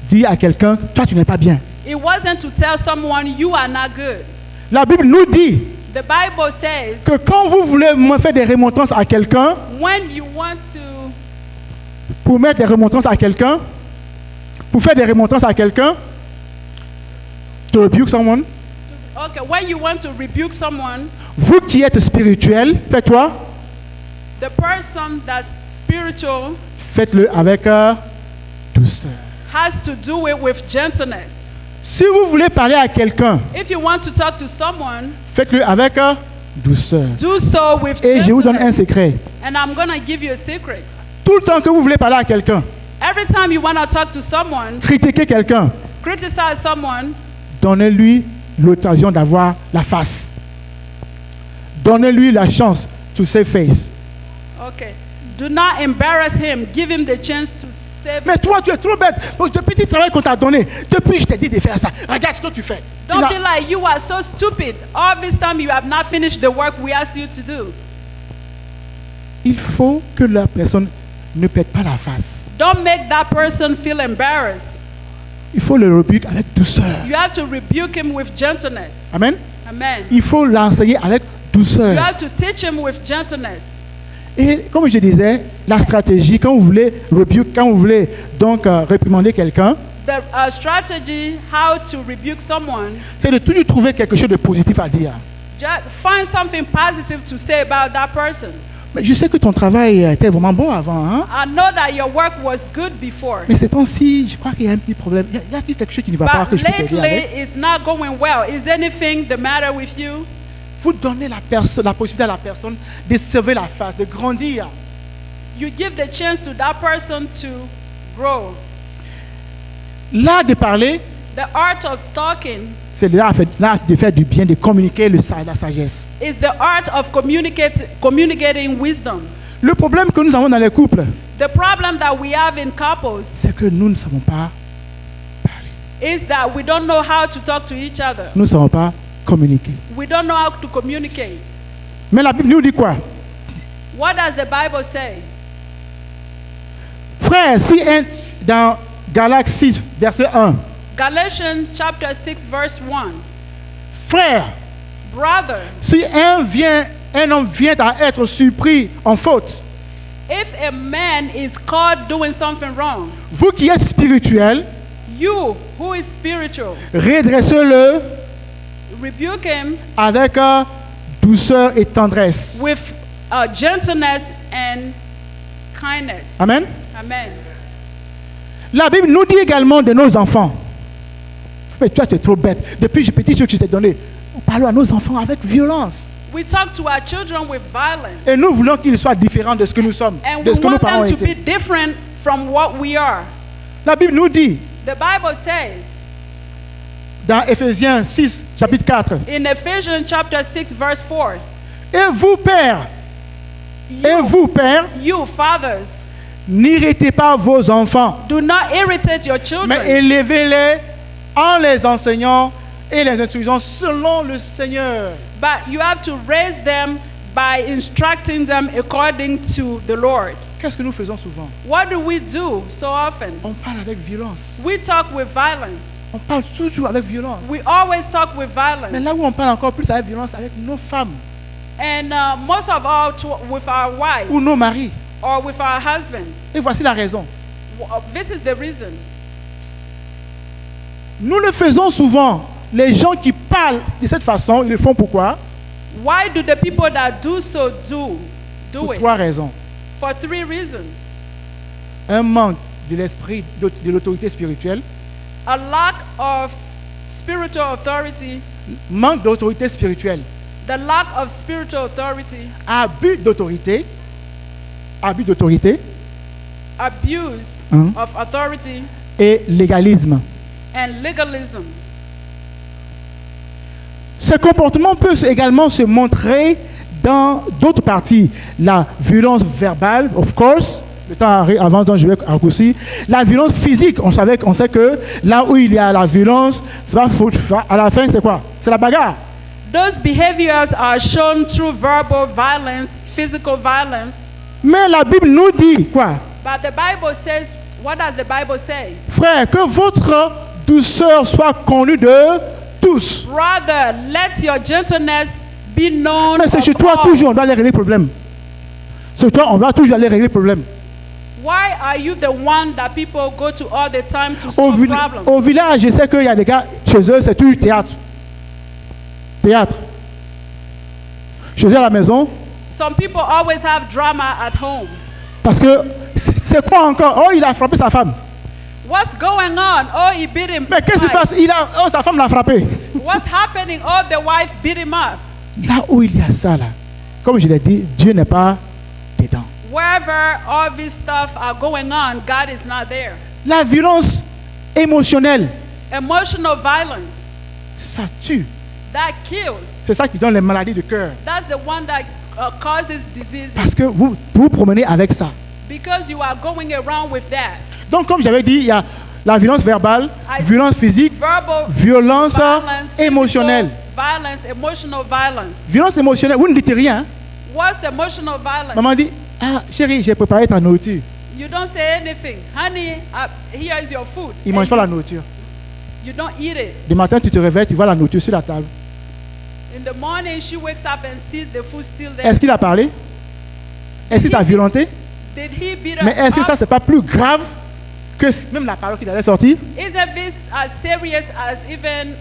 dire à quelqu'un, toi tu n'es pas bien. It wasn't to tell someone you are not good. La Bible nous dit The Bible says que quand vous voulez faire des remontrances à quelqu'un, when you want to pour mettre des remontrances à quelqu'un, pour faire des remontrances à quelqu'un, to rebuke someone, okay, when you want to rebuke someone, vous qui êtes spirituel, faites-toi, the person that's spiritual faites-le avec douceur. has to do it with gentleness. Si vous voulez parler à quelqu'un, If you want to talk to someone, faites-le avec douceur. do so with Et je vous donne un gentleness. secret. And I'm going to give you a secret. Tout le temps que vous voulez parler à quelqu'un, Every time you want to talk to someone, critiquer quelqu'un, criticize someone, donnez-lui l'occasion d'avoir la face. Donnez-lui la chance to save face. okay, do not embarrass him. Give him the chance to save Mais it. toi, tu es trop bête. Donc, ce petit travail qu'on t'a donné, depuis je t'ai dit de faire ça, regarde ce que tu fais. Tu Don't n'as- be like you are so stupid. All this time you have not finished the work we asked you to do. Il faut que la personne ne pète pas la face. Don't make that person feel embarrassed. Il faut le rebuker avec douceur. You have to rebuke him with gentleness. Amen. Amen. Il faut l'enseigner avec You douceur. have to teach him with gentleness. Et comme je disais, la stratégie, quand vous voulez rebuke, quand vous voulez donc réprimander quelqu'un, The strategy how to rebuke someone, c'est de toujours trouver quelque chose de positif à dire. just find something positive to say about that person. Mais je sais que ton travail était vraiment bon avant, hein? I know that your work was good before, Mais ces temps-ci, je crois qu'il y a un petit problème. Y a-t-il quelque chose qui ne va pas que but je peux t'aider lately avec? it's not going well. Is anything the matter with you? Vous donnez la possibilité à la personne de sauver la face, de grandir. You give the chance to that person to grow. L'art de parler, The art of talking c'est l'art de faire du bien, de communiquer la sagesse. is the art of communicating wisdom. Le problème que nous avons dans les couples, The problem that we have in couples c'est que nous ne savons pas parler. is that we don't know how to talk to each other. Nous ne savons pas communiquer. We don't know how to communicate. Mais la Bible nous dit quoi? What does the Bible say? Frère, dans Galates 6, verset 1, Galatians chapter 6 verse 1. frère, Brother, si un homme vient à être surpris en faute, if a man is caught doing something wrong, vous qui êtes spirituel, you who is spiritual, redressez-le rebuke him avec douceur et tendresse. with gentleness and kindness. Amen. Amen. La Bible nous dit également de nos enfants. Mais toi, tu es trop bête. Depuis le petit jeu que je t'ai donné, nous parlons à nos enfants avec violence. We talk to our children with violence, Et nous voulons qu'ils soient différents de ce que nous sommes, and de we ce que nos want parents them to be étaient. different from what we are. La Bible nous dit, The Bible says dans Éphésiens 6, chapitre 4, in Ephesians chapter 6 verse 4, et vous, pères, you fathers, n'irritez pas vos enfants, do not irritate your mais children, élevez-les en les enseignant et les instruisant selon le Seigneur. but you have to raise them by instructing them according to the Lord. Qu'est-ce que nous faisons souvent? What do we do so often? On parle avec violence. We talk with violence. On parle toujours avec violence. We always talk with Mais violence. là où on parle encore plus avec violence, avec nos femmes And most of all with our wives ou nos maris. or with our husbands. Et voici la raison. This is the reason. Nous le faisons souvent. Les gens qui parlent de cette façon, ils le font pourquoi? Why do the people that do so do Pour it? trois raisons. For three reasons. Un manque de l'esprit de l'autorité spirituelle, A lack of spiritual authority, manque d'autorité spirituelle, the lack of spiritual authority, abus d'autorité, abuse Hein? of authority, et légalisme. and legalism. Ce comportement peut également se montrer dans d'autres parties. La violence verbale, of course, le temps avant dont je vais raccourcir. La violence physique, on sait que là où il y a la violence, c'est pas faute. À la fin, c'est quoi? C'est la bagarre. Those behaviors are shown through verbal violence, physical violence. Mais la Bible nous dit quoi? But the Bible says, what does the Bible say? Frère, que votre douceur soit connue de tous. Rather, let your gentleness be known Mais c'est chez of toi all. toujours, on doit aller régler le problème. C'est toi, on doit toujours aller régler le problème. Why are you the one that people go to all the time to Au, solve problems? au village, je sais qu'il y a des gars, chez eux, c'est toujours théâtre. Théâtre. Chez eux à la maison, Some people always have drama at home. parce que c'est quoi encore? Oh, il a frappé sa femme. What's going on? Oh, he beat him. Mais qu'est-ce qui se passe? Oh, sa femme l'a frappé. What's happening? Oh, the wife beat him up. Là où il y a ça, là, comme je l'ai dit, Dieu n'est pas dedans. Wherever all this stuff are going on, God is not there. La violence émotionnelle, Emotional violence, ça tue. that kills. C'est ça qui donne les maladies du cœur. That's the one that causes diseases. Parce que vous promenez avec ça. Because you are going around with that. Donc, comme j'avais dit, il y a la violence verbale, violence physique, verbal violence violence, émotionnelle. physical violence, emotional violence. Violence émotionnelle, vous ne dites rien. What's emotional violence? Maman dit, ah chérie, j'ai préparé ta nourriture. You don't say anything. Honey, here is your food. Il ne mange pas la nourriture. You don't eat it. Le matin, tu te réveilles, tu vois la nourriture sur la table. In the morning, she wakes up and sees the food still there. Est-ce qu'il a parlé? Est-ce qu'il t'a violenté? Did he beat her Mais est-ce que ça, up? c'est pas plus grave que même la parole qui allait sortir? Isn't this as serious as even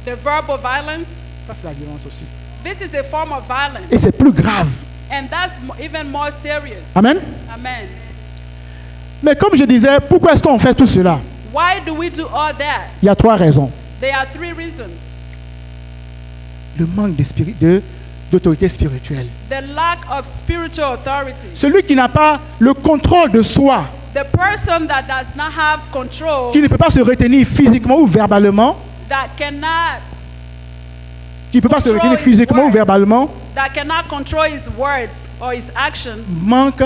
the verbal violence? Ça, c'est la violence aussi. This is a form of violence. Et c'est plus grave. And that's even more serious. Amen? Amen. Mais comme je disais, pourquoi est-ce qu'on fait tout cela? Why do we do all that? Il y a 3 raisons. There are 3 reasons. Le manque d'autorité spirituelle. The lack of spiritual authority. Celui qui n'a pas le contrôle de soi, The person that does not have control, qui ne peut pas se retenir physiquement ou verbalement, that cannot control his words or his action, manque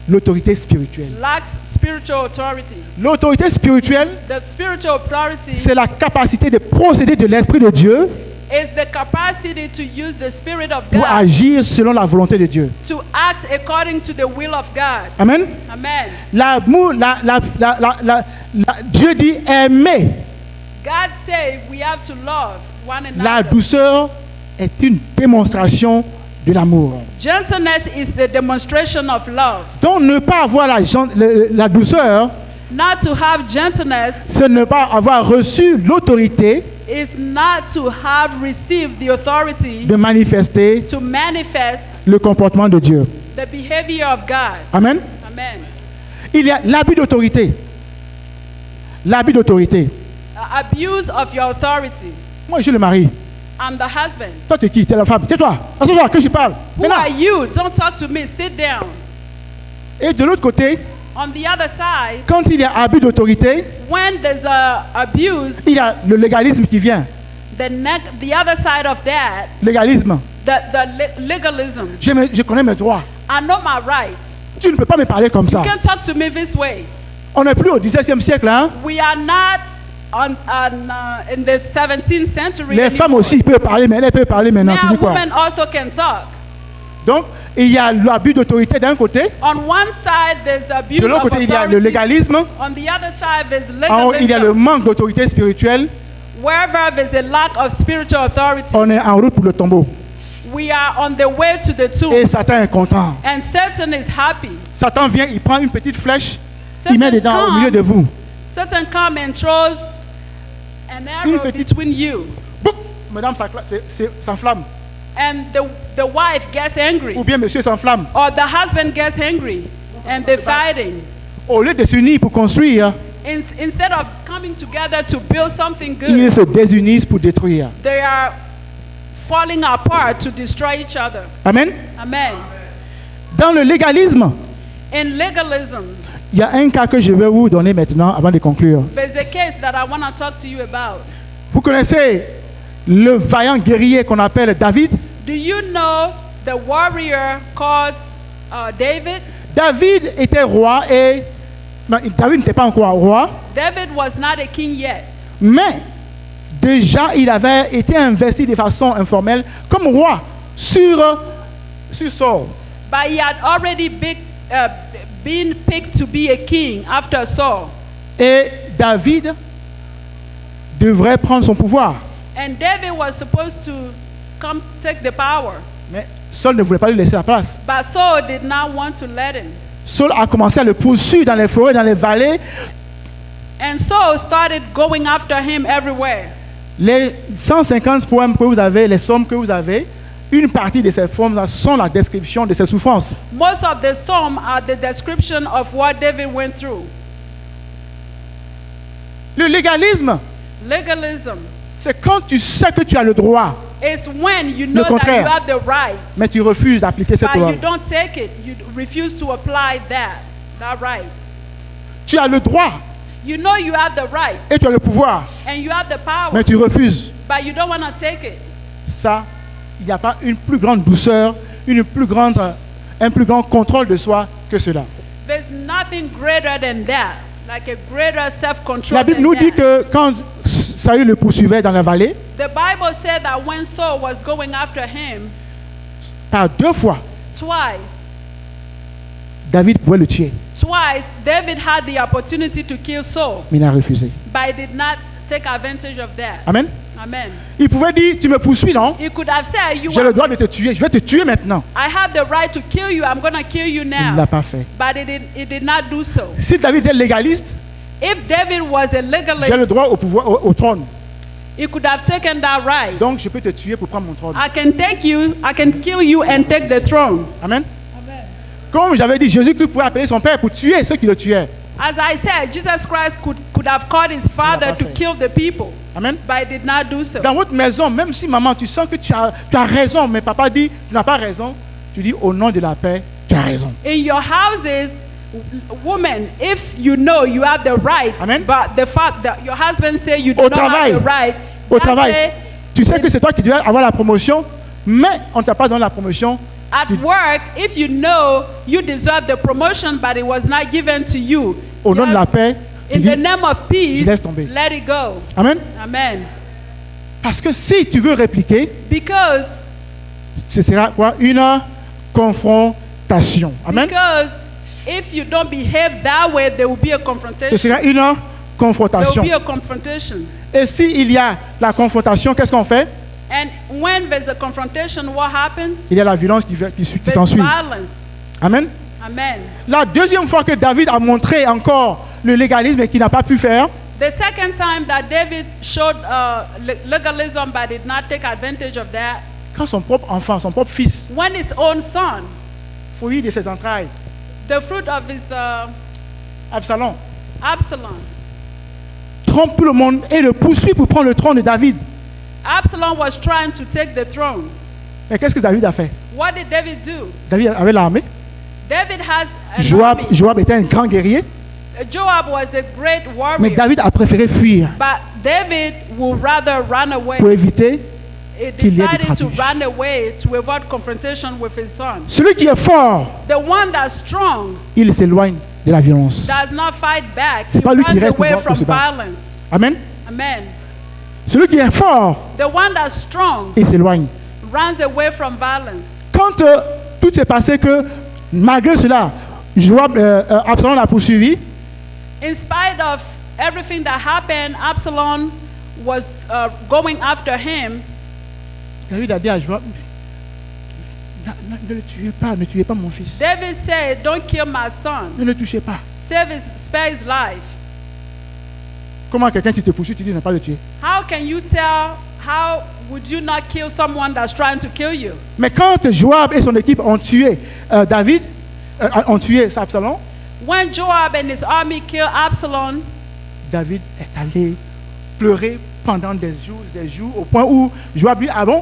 l'autorité spirituelle. lacks spiritual authority. L'autorité spirituelle, The spiritual authority c'est la capacité de procéder de l'Esprit de Dieu is the capacity to use the Spirit of pour God agir selon la volonté de Dieu. to act according to the will of God. Amen. Amen. L'amour, Dieu dit aimer. God said we have to love one La another. douceur est une démonstration de l'amour. Gentleness is the demonstration of love. Donc ne pas avoir la douceur, Not to have gentleness c'est ne pas avoir reçu l'autorité is not to have received the authority de manifester to manifest le comportement de Dieu. the behavior of God. Amen. Amen. Il y a l'abus d'autorité. L'abus d'autorité. Abuse of your authority. Moi, je suis le mari. I'm the husband. Toi, tu es qui? Tu es la femme. Tais-toi. Assois-toi, que je parle. Who Maintenant. are you? Don't talk to me. Sit down. Et de l'autre côté, On the other side, quand il y a abus d'autorité, when there's a abuse, il y a le légalisme qui vient. the other side of that, Légalisme. legalism. Je connais mes droits. I know my rights. Tu ne peux pas me parler comme ça. You can't talk to me this way. On n'est plus au XVIIe siècle. Hein? We are not in the 17th century. Les femmes anymore. aussi peuvent parler, mais elles peuvent parler maintenant. Tu Now dis quoi? women also can talk. Donc, il y a l'abus d'autorité d'un côté. On one side, there's abuse De l'autre of côté, il y a le authority. légalisme. On the other side, there's En haut, il y a le legalism. manque d'autorité spirituelle. Wherever there's a lack of spiritual authority, On est en route pour le tombeau. we are on the way to the tomb. Et Satan est content. And Satan is happy. Satan vient, il prend une petite flèche, il met Satan dedans au milieu de vous. Satan come and throws an arrow petite- between you. Boum, madame s'enflamme. And the wife gets angry. Ou bien monsieur s'enflamme. Or the husband gets angry. And they're fighting. Au lieu de s'unir pour construire, Instead of coming together to build something good, ils se désunissent pour détruire. they are falling apart to destroy each other. Amen. Amen. Dans le légalisme, In legalism, il y a un cas que je vais vous donner maintenant avant de conclure. there's a case that I want to talk to you about. Vous connaissez le vaillant guerrier qu'on appelle David? Do you know the warrior called David? David était roi et... Non, David n'était pas encore roi, David was not a king yet, mais déjà il avait été investi de façon informelle comme roi sur Saul. but he had already been picked to be a king after Saul. Et David devrait prendre son pouvoir. And David was supposed to come take the power. Mais Saul ne voulait pas lui laisser la place. But Saul did not want to let him. Saul a commencé à le poursuivre dans les forêts, dans les vallées. And Saul started going after him everywhere. Les 150 poèmes que vous avez, les psaumes que vous avez, une partie de ces psaumes sont la description de ses souffrances. Most of the psalms are the description of what David went through. Le légalisme, Legalism c'est quand tu sais que tu as le droit, is when you know that contraire. you have the right, mais tu refuses d'appliquer cette but loi. you don't take it. You refuse to apply that right. Tu as le droit You know you have the right et tu as le pouvoir, and you have the power, mais tu refuses. but you don't want to take it. Ça, il n'y a pas une plus grande douceur, un plus grand contrôle de soi que cela. There's nothing greater than that, like a greater self-control. La Bible than nous dit that. que quand Saül le poursuivait dans la vallée, The Bible said that when Saul was going after him par 2 fois, twice, David pouvait le tuer, David had the opportunity to kill Saul, mais il a refusé. but he did not take advantage of that. Amen. Amen. Il pouvait dire, tu me poursuis, non? He could have said, J'ai le droit de te tuer, je vais te tuer maintenant. I have the right to kill you, I'm going to kill you Il ne l'a now. pas fait. But he did not do so. Si David était légaliste, If David was a j'ai le legalist, droit au pouvoir, au trône. he could have taken that right. Donc je peux te tuer pour prendre mon trône. I can kill you and take the throne. Amen. Comme j'avais dit, Jésus-Christ pouvait appeler son père pour tuer ceux qui le tuaient. As I said, Jesus Christ could have called his father pas to fait. kill the people, Amen. but he did not do so. Dans votre maison, même si maman, tu sens que tu as raison, mais papa dit, tu n'as pas raison, tu dis au nom de la paix, tu as raison. In your houses, woman, if you know you have the right, Amen. but your husband say you do Au not travail. have the right, Au that's travail, it. tu sais que c'est toi qui dois avoir la promotion, mais on ne t'a pas donné la promotion. At work, if you know you deserve the promotion, but it was not given to you, Au nom de la just paix, tu in dis, the name of peace, laisse tomber. let it go. Amen. Amen. Parce que si tu veux répliquer, Because ce sera quoi? Une confrontation. Amen. Because if you don't behave that way, there will be a Ce confrontation. sera une There will confrontation. be a confrontation. Et s'il y a la confrontation, qu'est-ce qu'on fait? And when there's a confrontation, what happens? Il y a la violence qui There's s'ensuit. violence. Amen. Amen. La deuxième fois que David a montré encore le légalisme et qu'il n'a pas pu faire, The second time that David showed legalism but did not take advantage of that, quand son propre enfant, son propre fils, when his own son, fruit de ses entrailles, the fruit of his Absalom, Absalom, trompe tout le monde et le poursuit pour prendre le trône de David. Absalom was trying to take the throne. Mais qu'est-ce que David a fait? What did David do? David avait l'armée. David has an army. Joab était un grand guerrier, Joab was a great mais warrior. David a préféré fuir But David would rather run away. pour éviter. He qu'il y ait des decided to grabuges. run away to avoid confrontation with his son. Celui qui est fort, The one that's strong il s'éloigne de la violence. does not fight back. C'est He pas lui qui runs reste away pour from se battre. violence. Amen. Amen. Celui qui est fort, The one that's strong il s'éloigne. runs away from violence. Quand tout s'est passé que, malgré cela, Absalom l'a poursuivi, In spite of everything that happened, Absalom was going after him. David a dit à Joab, ne le tuez pas mon fils. David said, "Don't kill my son. Ne le touchez pas. Spare his life." Comment quelqu'un qui te poursuit, tu dis ne pas le tuer? How can you tell? How would you not kill someone that's trying to kill you? Mais quand Joab et son équipe ont tué David, ont tué Absalom, When Joab and his army killed Absalom, David est allé pleurer pendant des jours, au point où Joab lui dit, ah bon?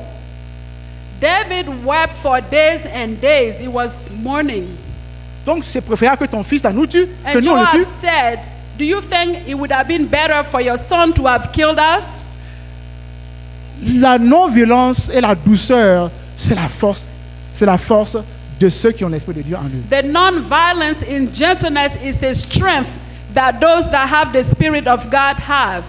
David wept for days and days. He was mourning. Donc c'est préférable que ton fils nous tue, que And nous on le Joab tue. said, "Do you think it would have been better for your son to have killed us?" La non-violence et la douceur, c'est la force de ceux qui ont l'Esprit de Dieu en eux. The non-violence in gentleness is a strength that those that have the Spirit of God have.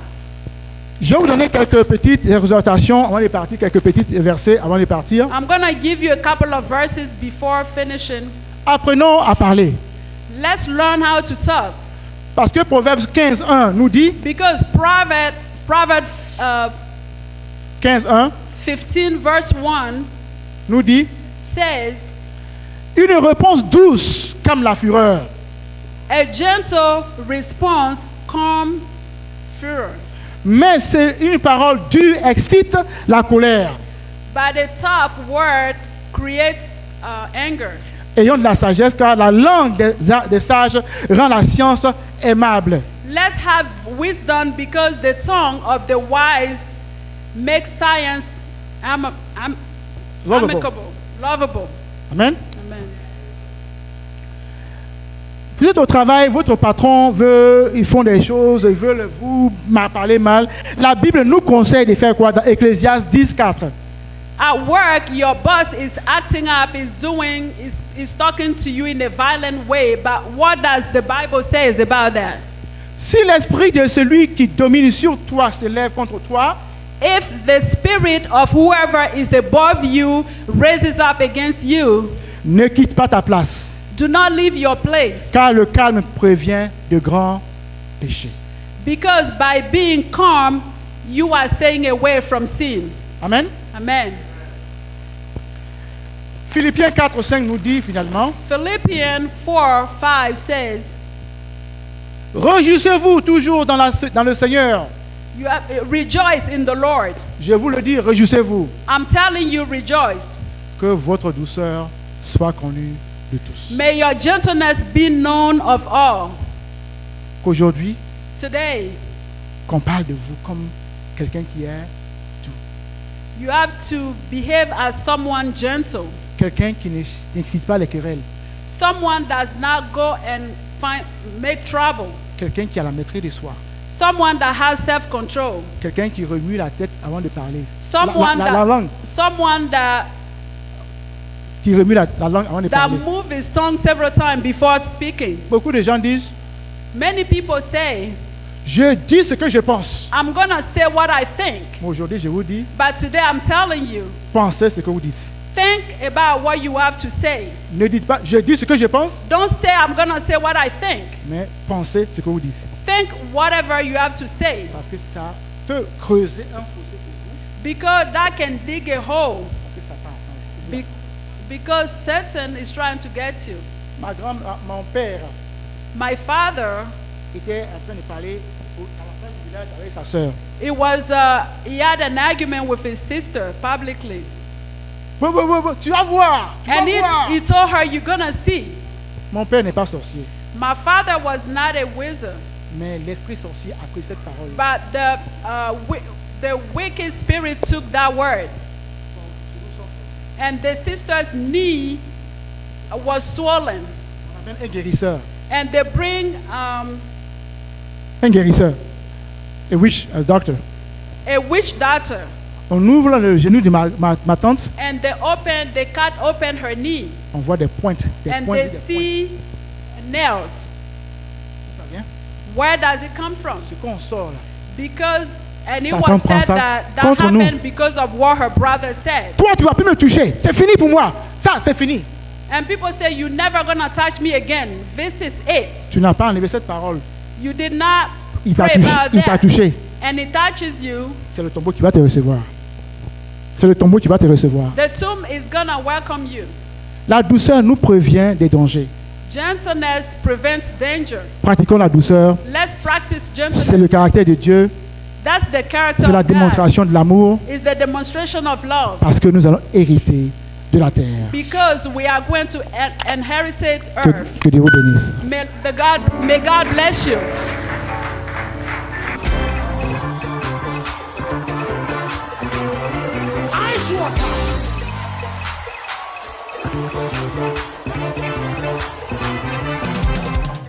Je vais vous donner quelques petites exhortations avant de partir, quelques petits versets avant de partir. I'm going to give you a couple of verses before finishing. Apprenons à parler. Let's learn how to talk. Parce que Proverbes 15.1 nous dit, Because Proverbs 15.1 15 verse 1 nous dit, says, une réponse douce calme la fureur, "A gentle response calm furor, mais c'est une parole dure excite la colère. but a tough word creates anger." Ayons de la sagesse, car la langue des sages rend la science aimable. Let's have wisdom, because the tongue of the wise makes science Lovable. lovable. Amen. Amen. Vous êtes au travail, votre patron ils font des choses, ils veulent vous parler mal. La Bible nous conseille de faire quoi? Dans Ecclésiaste 10.4. at work, your boss is acting up, is talking to you in a violent way. But what does the Bible say about that? Si l'esprit de celui qui domine sur toi se lève contre toi, If the spirit of whoever is above you raises up against you, ne quitte pas ta place, do not leave your place. car le calme prévient de grands péchés. Because by being calm, you are staying away from sin. Amen. Amen. Philippiens 4:5 nous dit finalement, Philippians 4:5 says, réjouissez-vous toujours dans le Seigneur. you have, rejoice in the Lord. Je vous le dis, réjouissez-vous. I'm telling you, rejoice. Que votre douceur soit connue de tous. May your gentleness be known of all. Qu'aujourd'hui, Today, qu'on parle de vous comme quelqu'un qui est you have to behave as someone gentle. quelqu'un qui n'excite pas les querelles, Someone does not go and make trouble. quelqu'un qui a la maîtrise de soi, Someone that has self-control. quelqu'un qui remue la tête avant de parler, Someone la langue, someone that qui remue la langue avant de that parler. move his tongue several times before speaking. Beaucoup de gens disent, Many people say, je dis ce que je pense. I'm gonna say what I think. Moi, aujourd'hui, je vous dis, But today I'm telling you, pensez ce que vous dites. think about what you have to say. Ne dites pas, je dis ce que je pense, Don't say I'm gonna say what I think. mais pensez ce que vous dites. Think whatever you have to say, Parce que ça peut creuser un fossé pour vous. because that can dig a hole. Parce que ça part. Be- because Satan is trying to get you. Mon père My father, était en train de parler à la fin du village avec sa sœur. he had an argument with his sister publicly. Tu vas voir. Tu vas And voir. he told her, you're gonna see. Mon père n'est pas sorcier, My father was not a wizard, mais l'esprit sorcier a pris cette parole. but the wicked spirit took that word. And the sister's knee was swollen. On appelle un guérisseur. And they bring Un guérisseur. A witch, a doctor. a witch doctor. On ouvre le genou de ma tante, And they cut open her knee. on voit des pointes. And they see nails. Ça vient? Where does it come from? Ce qu'on sort là. Because, and it Satan was prend said ça that contre nous. happened because of what her brother said. Toi, tu vas plus me toucher. C'est fini pour moi. Ça, c'est fini. And people say, you're never going to touch me again. This is it. Tu n'as pas enlevé cette parole. You did not Il t'a pray touché. about Il t'a that. touché. And it touches you. C'est le tombeau qui va te recevoir. C'est le tombeau qui va te recevoir. The tomb is going to welcome you. La douceur nous prévient des dangers. Gentleness prevents danger. Pratiquons la douceur. Let's practice C'est le gentleness. caractère de Dieu. That's the character C'est la of God. démonstration de l'amour It's the demonstration of love. parce que nous allons hériter de la terre. Because we are going to inherit earth. Que Dieu vous bénisse. May God bless you. Ice water.